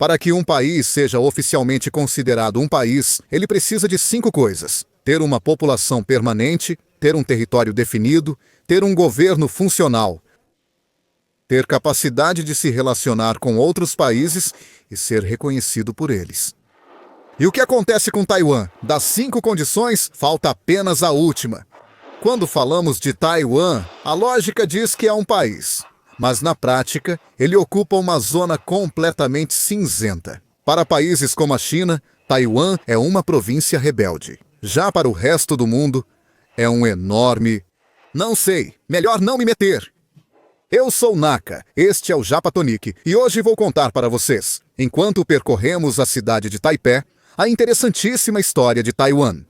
Para que um país seja oficialmente considerado um país, ele precisa de 5 coisas: ter uma população permanente, ter um território definido, ter um governo funcional, ter capacidade de se relacionar com outros países e ser reconhecido por eles. E o que acontece com Taiwan? Das 5 condições, falta apenas a última. Quando falamos de Taiwan, a lógica diz que é um país. Mas na prática, ele ocupa uma zona completamente cinzenta. Para países como a China, Taiwan é uma província rebelde. Já para o resto do mundo, é um enorme... Não sei, melhor não me meter. Eu sou Naka, este é o Japatonic, e hoje vou contar para vocês, enquanto percorremos a cidade de Taipei, a interessantíssima história de Taiwan.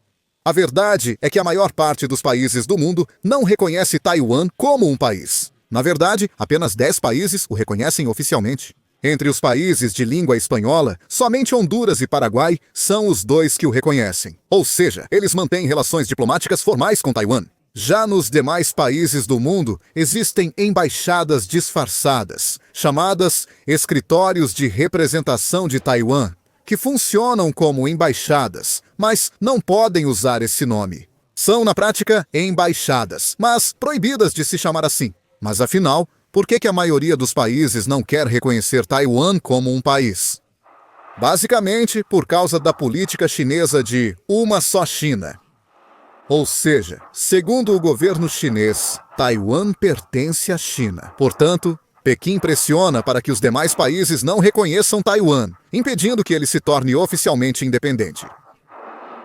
A verdade é que a maior parte dos países do mundo não reconhece Taiwan como um país. Na verdade, apenas 10 países o reconhecem oficialmente. Entre os países de língua espanhola, somente Honduras e Paraguai são os 2 que o reconhecem. Ou seja, eles mantêm relações diplomáticas formais com Taiwan. Já nos demais países do mundo, existem embaixadas disfarçadas, chamadas Escritórios de Representação de Taiwan, que funcionam como embaixadas, mas não podem usar esse nome. São, na prática, embaixadas, mas proibidas de se chamar assim. Mas afinal, por que a maioria dos países não quer reconhecer Taiwan como um país? Basicamente, por causa da política chinesa de uma só China. Ou seja, segundo o governo chinês, Taiwan pertence à China. Portanto, Pequim pressiona para que os demais países não reconheçam Taiwan, impedindo que ele se torne oficialmente independente.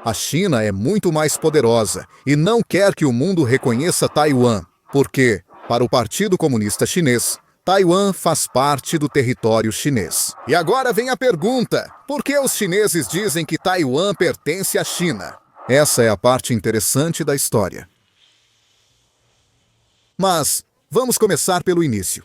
A China é muito mais poderosa e não quer que o mundo reconheça Taiwan, porque, para o Partido Comunista Chinês, Taiwan faz parte do território chinês. E agora vem a pergunta: por que os chineses dizem que Taiwan pertence à China? Essa é a parte interessante da história. Mas vamos começar pelo início.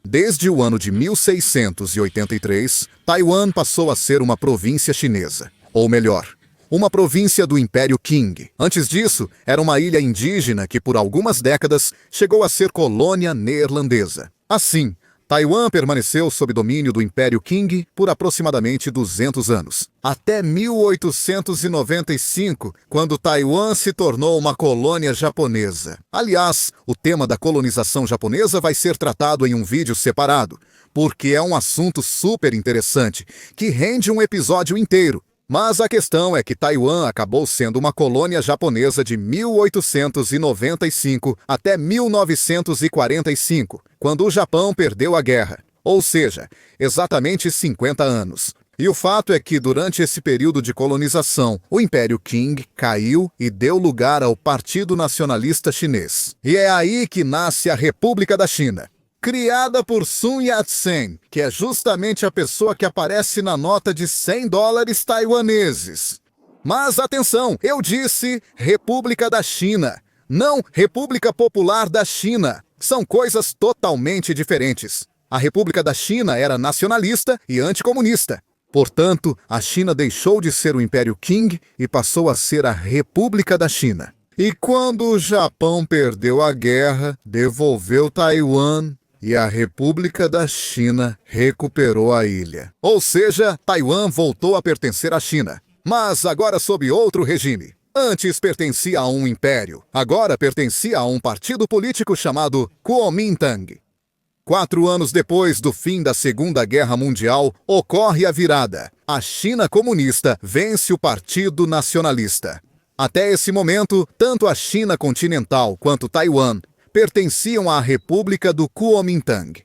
Desde o ano de 1683, Taiwan passou a ser uma província chinesa. Ou melhor, uma província do Império Qing. Antes disso, era uma ilha indígena que por algumas décadas chegou a ser colônia neerlandesa. Assim, Taiwan permaneceu sob domínio do Império Qing por aproximadamente 200 anos. Até 1895, quando Taiwan se tornou uma colônia japonesa. Aliás, o tema da colonização japonesa vai ser tratado em um vídeo separado, porque é um assunto super interessante, que rende um episódio inteiro. Mas a questão é que Taiwan acabou sendo uma colônia japonesa de 1895 até 1945, quando o Japão perdeu a guerra. Ou seja, exatamente 50 anos. E o fato é que, durante esse período de colonização, o Império Qing caiu e deu lugar ao Partido Nacionalista Chinês. E é aí que nasce a República da China, criada por Sun Yat-sen, que é justamente a pessoa que aparece na nota de $100 taiwaneses. Mas atenção, eu disse República da China, não República Popular da China. São coisas totalmente diferentes. A República da China era nacionalista e anticomunista. Portanto, a China deixou de ser o Império Qing e passou a ser a República da China. E quando o Japão perdeu a guerra, devolveu Taiwan e a República da China recuperou a ilha. Ou seja, Taiwan voltou a pertencer à China, mas agora sob outro regime. Antes pertencia a um império, agora pertencia a um partido político chamado Kuomintang. 4 anos depois do fim da Segunda Guerra Mundial, ocorre a virada. A China comunista vence o Partido Nacionalista. Até esse momento, tanto a China continental quanto Taiwan pertenciam à República do Kuomintang.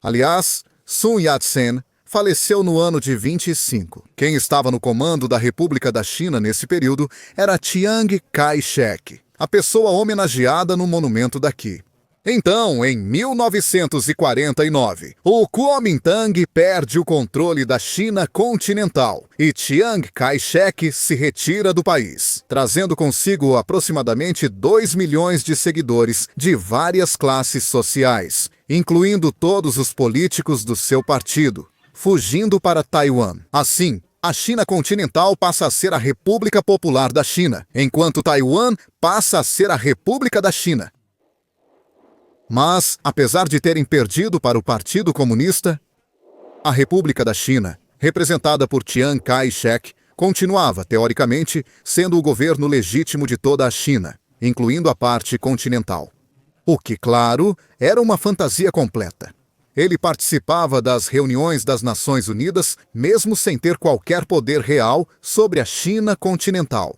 Aliás, Sun Yat-sen faleceu no ano de 25. Quem estava no comando da República da China nesse período era Chiang Kai-shek, a pessoa homenageada no monumento daqui. Então, em 1949, o Kuomintang perde o controle da China continental e Chiang Kai-shek se retira do país, trazendo consigo aproximadamente 2 milhões de seguidores de várias classes sociais, incluindo todos os políticos do seu partido, fugindo para Taiwan. Assim, a China continental passa a ser a República Popular da China, enquanto Taiwan passa a ser a República da China. Mas, apesar de terem perdido para o Partido Comunista, a República da China, representada por Chiang Kai-shek, continuava, teoricamente, sendo o governo legítimo de toda a China, incluindo a parte continental. O que, claro, era uma fantasia completa. Ele participava das reuniões das Nações Unidas, mesmo sem ter qualquer poder real sobre a China continental.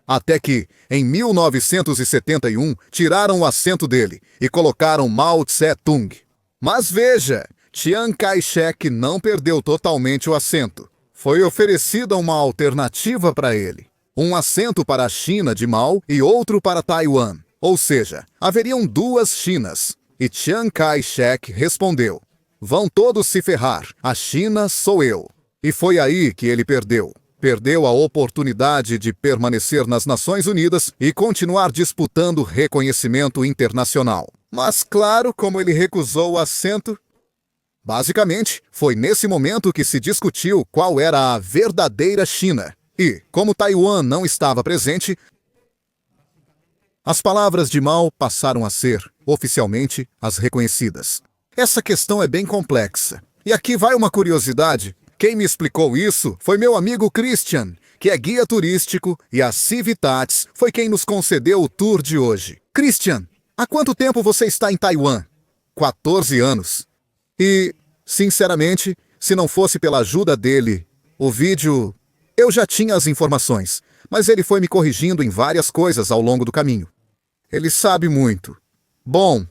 Até que, em 1971, tiraram o assento dele e colocaram Mao Tse-tung. Mas veja, Chiang Kai-shek não perdeu totalmente o assento. Foi oferecida uma alternativa para ele. Um assento para a China de Mao e outro para Taiwan. Ou seja, haveriam duas Chinas. E Chiang Kai-shek respondeu: "Vão todos se ferrar, a China sou eu." E foi aí que ele perdeu. Perdeu a oportunidade de permanecer nas Nações Unidas e continuar disputando reconhecimento internacional. Mas claro, como ele recusou o assento, basicamente, foi nesse momento que se discutiu qual era a verdadeira China. E, como Taiwan não estava presente, as palavras de Mao passaram a ser, oficialmente, as reconhecidas. Essa questão é bem complexa. E aqui vai uma curiosidade. Quem me explicou isso foi meu amigo Christian, que é guia turístico, e a Civitatis foi quem nos concedeu o tour de hoje. Christian, há quanto tempo você está em Taiwan? 14 anos. E, sinceramente, se não fosse pela ajuda dele, o vídeo... Eu já tinha as informações, mas ele foi me corrigindo em várias coisas ao longo do caminho. Ele sabe muito. Bom,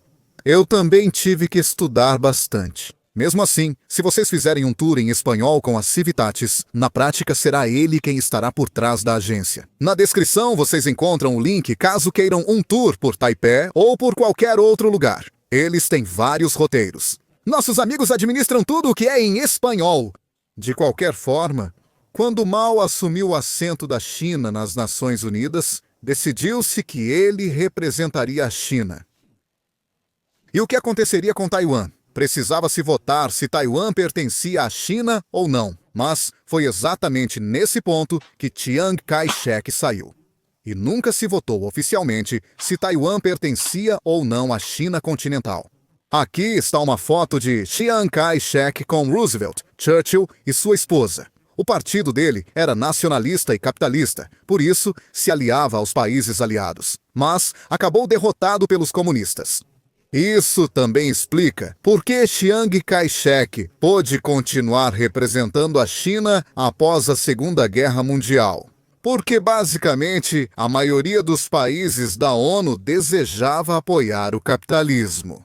eu também tive que estudar bastante. Mesmo assim, se vocês fizerem um tour em espanhol com a Civitatis, na prática será ele quem estará por trás da agência. Na descrição vocês encontram o link caso queiram um tour por Taipei ou por qualquer outro lugar. Eles têm vários roteiros. Nossos amigos administram tudo o que é em espanhol. De qualquer forma, quando Mao assumiu o assento da China nas Nações Unidas, decidiu-se que ele representaria a China. E o que aconteceria com Taiwan? Precisava-se votar se Taiwan pertencia à China ou não, mas foi exatamente nesse ponto que Chiang Kai-shek saiu. E nunca se votou oficialmente se Taiwan pertencia ou não à China continental. Aqui está uma foto de Chiang Kai-shek com Roosevelt, Churchill e sua esposa. O partido dele era nacionalista e capitalista, por isso se aliava aos países aliados, mas acabou derrotado pelos comunistas. Isso também explica por que Chiang Kai-shek pôde continuar representando a China após a Segunda Guerra Mundial. Porque, basicamente, a maioria dos países da ONU desejava apoiar o capitalismo.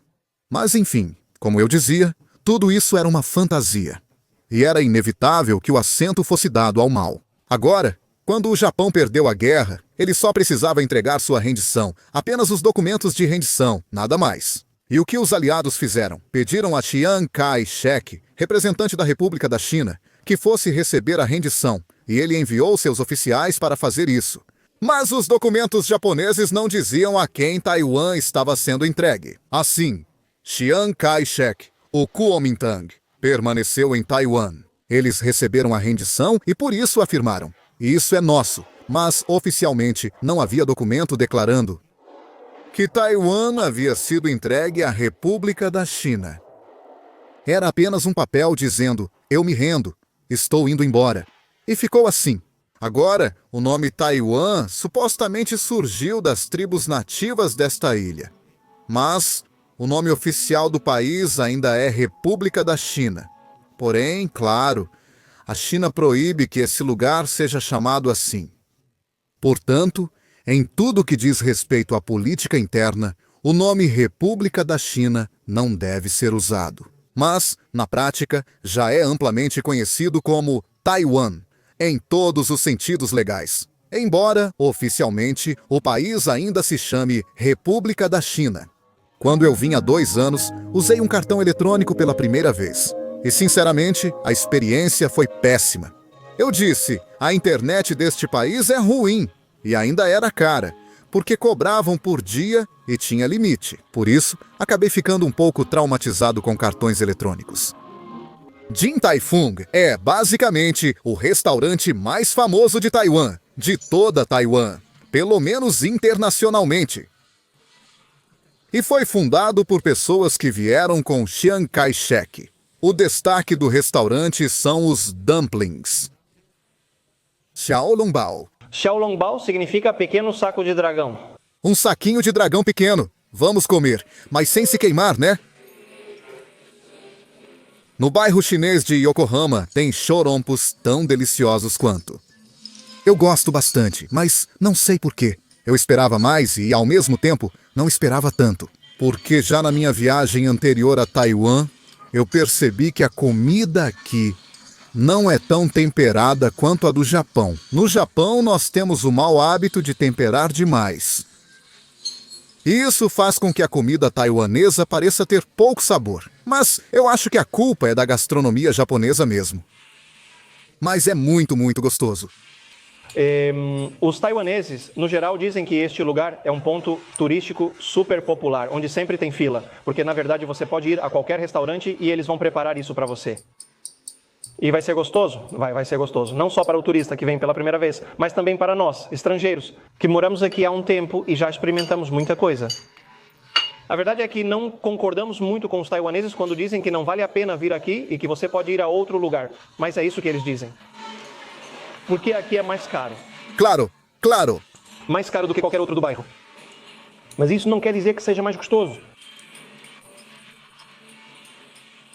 Mas, enfim, como eu dizia, tudo isso era uma fantasia. E era inevitável que o assento fosse dado ao Mao. Agora, quando o Japão perdeu a guerra, ele só precisava entregar sua rendição, apenas os documentos de rendição, nada mais. E o que os aliados fizeram? Pediram a Chiang Kai-shek, representante da República da China, que fosse receber a rendição, e ele enviou seus oficiais para fazer isso. Mas os documentos japoneses não diziam a quem Taiwan estava sendo entregue. Assim, Chiang Kai-shek, o Kuomintang, permaneceu em Taiwan. Eles receberam a rendição e por isso afirmaram: "Isso é nosso", mas oficialmente não havia documento declarando que Taiwan havia sido entregue à República da China. Era apenas um papel dizendo: "Eu me rendo, estou indo embora." E ficou assim. Agora, o nome Taiwan supostamente surgiu das tribos nativas desta ilha. Mas o nome oficial do país ainda é República da China. Porém, claro, a China proíbe que esse lugar seja chamado assim. Portanto, em tudo que diz respeito à política interna, o nome República da China não deve ser usado. Mas, na prática, já é amplamente conhecido como Taiwan, em todos os sentidos legais. Embora, oficialmente, o país ainda se chame República da China. Quando eu vim há 2 anos, usei um cartão eletrônico pela primeira vez. E, sinceramente, a experiência foi péssima. Eu disse, a internet deste país é ruim. E ainda era cara, porque cobravam por dia e tinha limite. Por isso, acabei ficando um pouco traumatizado com cartões eletrônicos. Din Tai Fung é, basicamente, o restaurante mais famoso de Taiwan, de toda Taiwan, pelo menos internacionalmente. E foi fundado por pessoas que vieram com Chiang Kai-shek. O destaque do restaurante são os dumplings. Xiaolongbao. Xiaolongbao significa pequeno saco de dragão. Um saquinho de dragão pequeno. Vamos comer, mas sem se queimar, né? No bairro chinês de Yokohama tem chorompos tão deliciosos quanto. Eu gosto bastante, mas não sei por quê. Eu esperava mais e, ao mesmo tempo, não esperava tanto. Porque já na minha viagem anterior a Taiwan, eu percebi que a comida aqui não é tão temperada quanto a do Japão. No Japão, nós temos o mau hábito de temperar demais. Isso faz com que a comida taiwanesa pareça ter pouco sabor. Mas eu acho que a culpa é da gastronomia japonesa mesmo. Mas é muito, muito gostoso. Os taiwaneses, no geral, dizem que este lugar é um ponto turístico super popular, onde sempre tem fila. Porque, na verdade, você pode ir a qualquer restaurante e eles vão preparar isso para você. E vai ser gostoso? Vai ser gostoso. Não só para o turista que vem pela primeira vez, mas também para nós, estrangeiros, que moramos aqui há um tempo e já experimentamos muita coisa. A verdade é que não concordamos muito com os taiwaneses quando dizem que não vale a pena vir aqui e que você pode ir a outro lugar. Mas é isso que eles dizem. Porque aqui é mais caro. Claro, claro. Mais caro do que qualquer outro do bairro. Mas isso não quer dizer que seja mais gostoso.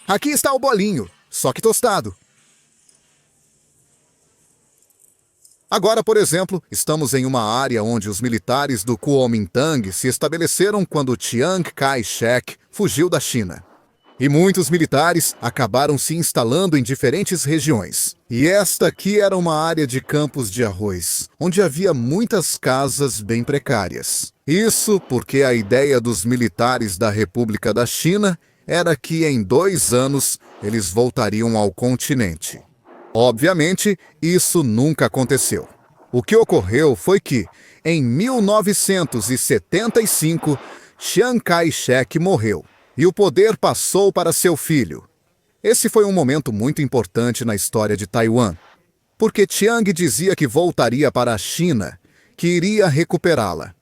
Aqui está o bolinho, só que tostado. Agora, por exemplo, estamos em uma área onde os militares do Kuomintang se estabeleceram quando Chiang Kai-shek fugiu da China. E muitos militares acabaram se instalando em diferentes regiões. E esta aqui era uma área de campos de arroz, onde havia muitas casas bem precárias. Isso porque a ideia dos militares da República da China era que em 2 anos eles voltariam ao continente. Obviamente, isso nunca aconteceu. O que ocorreu foi que, em 1975, Chiang Kai-shek morreu e o poder passou para seu filho. Esse foi um momento muito importante na história de Taiwan, porque Chiang dizia que voltaria para a China, que iria recuperá-la.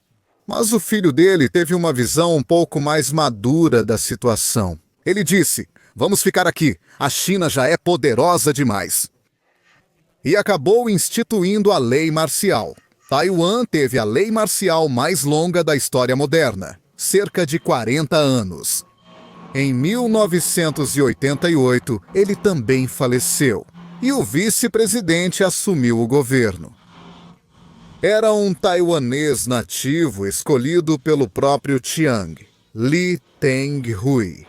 Mas o filho dele teve uma visão um pouco mais madura da situação. Ele disse: "Vamos ficar aqui, a China já é poderosa demais." E acabou instituindo a lei marcial. Taiwan teve a lei marcial mais longa da história moderna, cerca de 40 anos. Em 1988, ele também faleceu, e o vice-presidente assumiu o governo. Era um taiwanês nativo escolhido pelo próprio Chiang, Lee Teng-hui.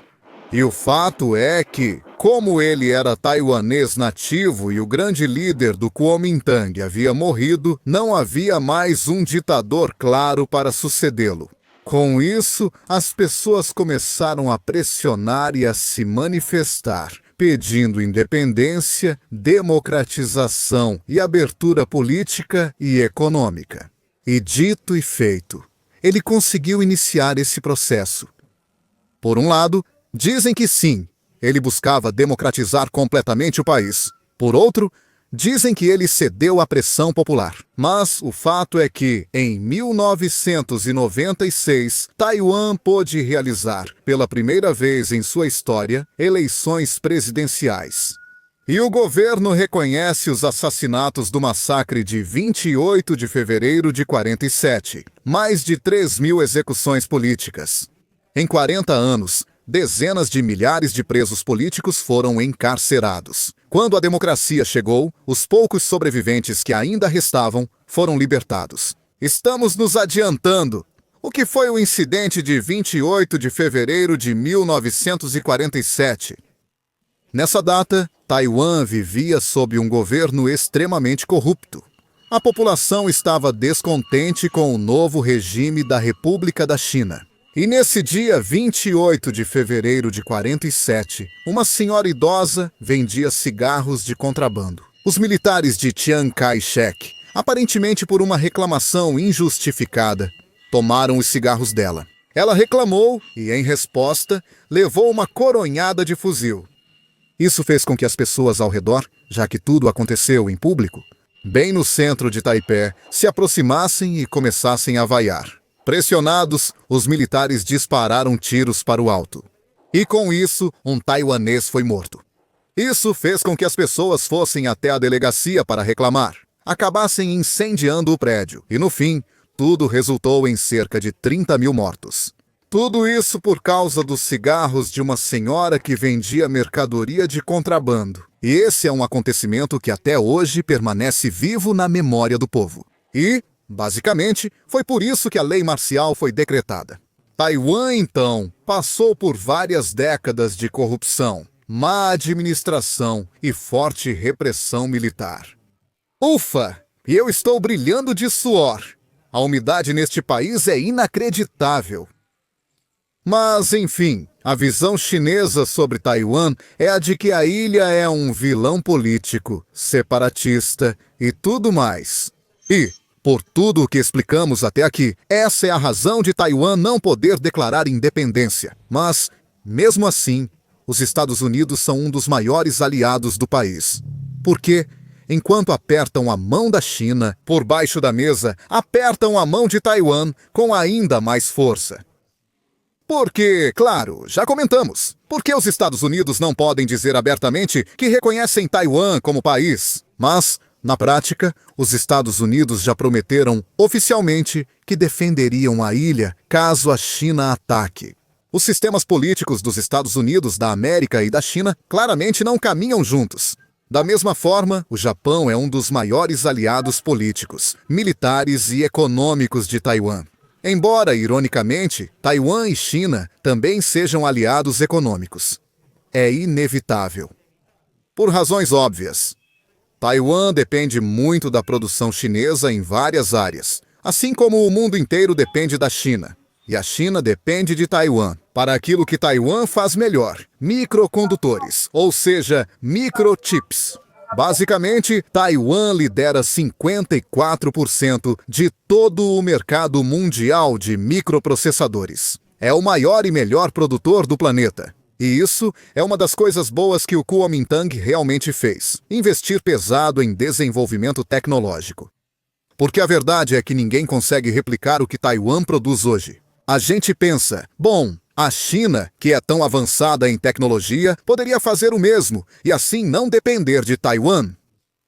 E o fato é que, como ele era taiwanês nativo e o grande líder do Kuomintang havia morrido, não havia mais um ditador claro para sucedê-lo. Com isso, as pessoas começaram a pressionar e a se manifestar, pedindo independência, democratização e abertura política e econômica. E dito e feito, ele conseguiu iniciar esse processo. Por um lado, dizem que sim, ele buscava democratizar completamente o país. Por outro, dizem que ele cedeu à pressão popular. Mas o fato é que, em 1996, Taiwan pôde realizar, pela primeira vez em sua história, eleições presidenciais. E o governo reconhece os assassinatos do massacre de 28 de fevereiro de 47. Mais de 3.000 execuções políticas. Em 40 anos, dezenas de milhares de presos políticos foram encarcerados. Quando a democracia chegou, os poucos sobreviventes que ainda restavam foram libertados. Estamos nos adiantando. O que foi o incidente de 28 de fevereiro de 1947? Nessa data, Taiwan vivia sob um governo extremamente corrupto. A população estava descontente com o novo regime da República da China. E nesse dia 28 de fevereiro de 47, uma senhora idosa vendia cigarros de contrabando. Os militares de Chiang Kai-shek, aparentemente por uma reclamação injustificada, tomaram os cigarros dela. Ela reclamou e, em resposta, levou uma coronhada de fuzil. Isso fez com que as pessoas ao redor, já que tudo aconteceu em público, bem no centro de Taipei, se aproximassem e começassem a vaiar. Pressionados, os militares dispararam tiros para o alto. E com isso, um taiwanês foi morto. Isso fez com que as pessoas fossem até a delegacia para reclamar, acabassem incendiando o prédio, e no fim, tudo resultou em cerca de 30 mil mortos. Tudo isso por causa dos cigarros de uma senhora que vendia mercadoria de contrabando. E esse é um acontecimento que até hoje permanece vivo na memória do povo. E, basicamente, foi por isso que a lei marcial foi decretada. Taiwan, então, passou por várias décadas de corrupção, má administração e forte repressão militar. Ufa! E eu estou brilhando de suor. A umidade neste país é inacreditável. Mas, enfim, a visão chinesa sobre Taiwan é a de que a ilha é um vilão político, separatista e tudo mais. E, por tudo o que explicamos até aqui, essa é a razão de Taiwan não poder declarar independência. Mas, mesmo assim, os Estados Unidos são um dos maiores aliados do país. Porque, enquanto apertam a mão da China, por baixo da mesa, apertam a mão de Taiwan com ainda mais força. Porque, claro, já comentamos, porque os Estados Unidos não podem dizer abertamente que reconhecem Taiwan como país, mas, na prática, os Estados Unidos já prometeram oficialmente que defenderiam a ilha caso a China ataque. Os sistemas políticos dos Estados Unidos, da América e da China claramente não caminham juntos. Da mesma forma, o Japão é um dos maiores aliados políticos, militares e econômicos de Taiwan. Embora, ironicamente, Taiwan e China também sejam aliados econômicos. É inevitável. Por razões óbvias. Taiwan depende muito da produção chinesa em várias áreas, assim como o mundo inteiro depende da China. E a China depende de Taiwan para aquilo que Taiwan faz melhor, microcondutores, ou seja, microchips. Basicamente, Taiwan lidera 54% de todo o mercado mundial de microprocessadores. É o maior e melhor produtor do planeta. E isso é uma das coisas boas que o Kuomintang realmente fez: investir pesado em desenvolvimento tecnológico. Porque a verdade é que ninguém consegue replicar o que Taiwan produz hoje. A gente pensa, bom, a China, que é tão avançada em tecnologia, poderia fazer o mesmo e assim não depender de Taiwan.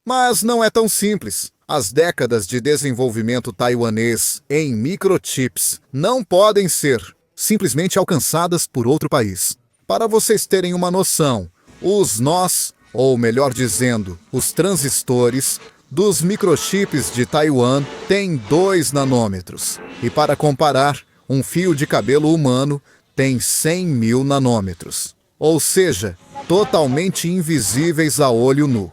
Mas não é tão simples. As décadas de desenvolvimento taiwanês em microchips não podem ser simplesmente alcançadas por outro país. Para vocês terem uma noção, os nós, ou melhor dizendo, os transistores, dos microchips de Taiwan têm 2 nanômetros. E para comparar, um fio de cabelo humano tem 100 mil nanômetros. Ou seja, totalmente invisíveis a olho nu.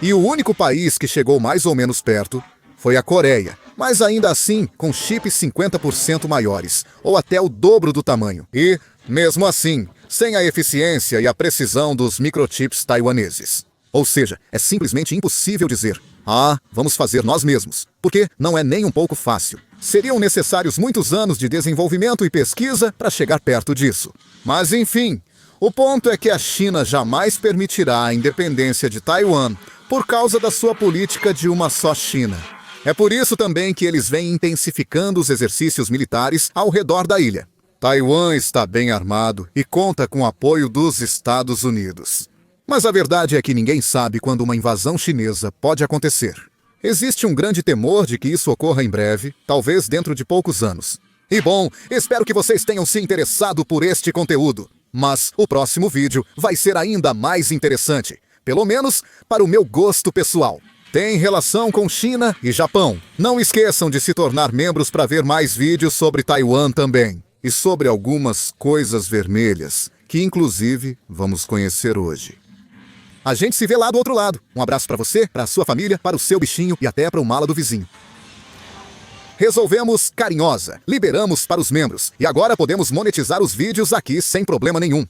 E o único país que chegou mais ou menos perto foi a Coreia, mas ainda assim com chips 50% maiores, ou até o dobro do tamanho. E, mesmo assim, sem a eficiência e a precisão dos microchips taiwaneses. Ou seja, é simplesmente impossível dizer, vamos fazer nós mesmos, porque não é nem um pouco fácil. Seriam necessários muitos anos de desenvolvimento e pesquisa para chegar perto disso. Mas enfim, o ponto é que a China jamais permitirá a independência de Taiwan por causa da sua política de uma só China. É por isso também que eles vêm intensificando os exercícios militares ao redor da ilha. Taiwan está bem armado e conta com o apoio dos Estados Unidos. Mas a verdade é que ninguém sabe quando uma invasão chinesa pode acontecer. Existe um grande temor de que isso ocorra em breve, talvez dentro de poucos anos. E bom, espero que vocês tenham se interessado por este conteúdo. Mas o próximo vídeo vai ser ainda mais interessante, pelo menos para o meu gosto pessoal. Tem relação com China e Japão. Não esqueçam de se tornar membros para ver mais vídeos sobre Taiwan também. E sobre algumas coisas vermelhas, que inclusive vamos conhecer hoje. A gente se vê lá do outro lado. Um abraço para você, para a sua família, para o seu bichinho e até para o mala do vizinho. Resolvemos carinhosa, liberamos para os membros e agora podemos monetizar os vídeos aqui sem problema nenhum.